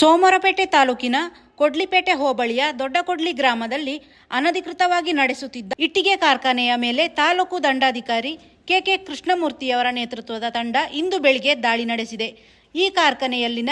ಸೋಮವಾರಪೇಟೆ ತಾಲೂಕಿನ ಕೊಡ್ಲಿಪೇಟೆ ಹೋಬಳಿಯ ದೊಡ್ಡಕೊಡ್ಲಿ ಗ್ರಾಮದಲ್ಲಿ ಅನಧಿಕೃತವಾಗಿ ನಡೆಸುತ್ತಿದ್ದ ಇಟ್ಟಿಗೆ ಕಾರ್ಖಾನೆಯ ಮೇಲೆ ತಾಲೂಕು ದಂಡಾಧಿಕಾರಿ ಕೆಕೆ ಕೃಷ್ಣಮೂರ್ತಿಯವರ ನೇತೃತ್ವದ ತಂಡ ಇಂದು ಬೆಳಿಗ್ಗೆ ದಾಳಿ ನಡೆಸಿದೆ. ಈ ಕಾರ್ಖಾನೆಯಲ್ಲಿನ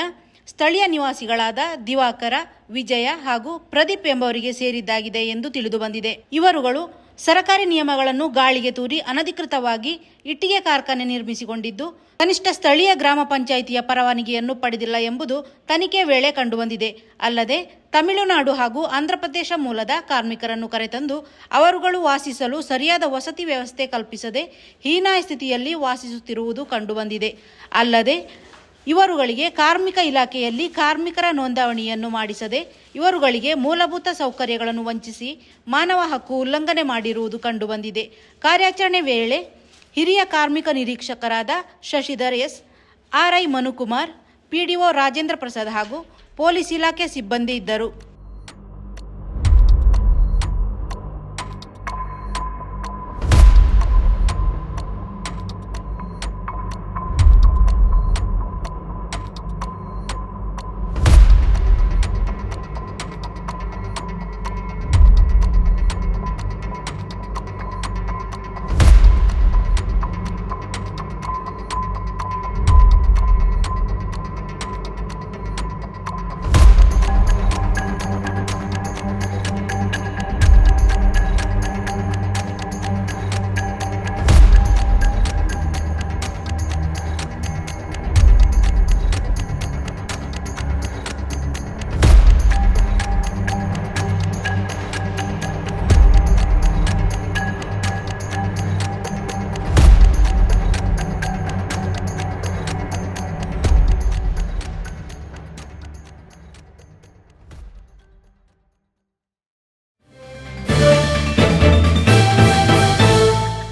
ಸ್ಥಳೀಯ ನಿವಾಸಿಗಳಾದ ದಿವಾಕರ, ವಿಜಯ ಹಾಗೂ ಪ್ರದೀಪ್ ಎಂಬವರಿಗೆ ಸೇರಿದ್ದಾಗಿದೆ ಎಂದು ತಿಳಿದುಬಂದಿದೆ. ಇವರುಗಳು ಸರ್ಕಾರಿ ನಿಯಮಗಳನ್ನು ಗಾಳಿಗೆ ತೂರಿ ಅನಧಿಕೃತವಾಗಿ ಇಟ್ಟಿಗೆ ಕಾರ್ಖಾನೆ ನಿರ್ಮಿಸಿಕೊಂಡಿದ್ದು, ಕನಿಷ್ಠ ಸ್ಥಳೀಯ ಗ್ರಾಮ ಪಂಚಾಯಿತಿಯ ಪರವಾನಗಿಯನ್ನು ಪಡೆದಿಲ್ಲ ಎಂಬುದು ತನಿಖೆ ವೇಳೆ ಕಂಡುಬಂದಿದೆ. ಅಲ್ಲದೆ ತಮಿಳುನಾಡು ಹಾಗೂ ಆಂಧ್ರಪ್ರದೇಶ ಮೂಲದ ಕಾರ್ಮಿಕರನ್ನು ಕರೆತಂದು ಅವರುಗಳು ವಾಸಿಸಲು ಸರಿಯಾದ ವಸತಿ ವ್ಯವಸ್ಥೆ ಕಲ್ಪಿಸದೆ ಹೀನಾಯ ಸ್ಥಿತಿಯಲ್ಲಿ ವಾಸಿಸುತ್ತಿರುವುದು ಕಂಡುಬಂದಿದೆ. ಅಲ್ಲದೆ ಇವರುಗಳಿಗೆ ಕಾರ್ಮಿಕ ಇಲಾಖೆಯಲ್ಲಿ ಕಾರ್ಮಿಕರ ನೋಂದಣಿಯನ್ನು ಮಾಡಿಸದೆ ಇವರುಗಳಿಗೆ ಮೂಲಭೂತ ಸೌಕರ್ಯಗಳನ್ನು ವಂಚಿಸಿ ಮಾನವ ಹಕ್ಕು ಉಲ್ಲಂಘನೆ ಮಾಡಿರುವುದು ಕಂಡುಬಂದಿದೆ. ಕಾರ್ಯಾಚರಣೆ ವೇಳೆ ಹಿರಿಯ ಕಾರ್ಮಿಕ ನಿರೀಕ್ಷಕರಾದ Shashidhar S, RI Manukumar, PDO Rajendra Prasad ಹಾಗೂ ಪೊಲೀಸ್ ಇಲಾಖೆ ಸಿಬ್ಬಂದಿ ಇದ್ದರು.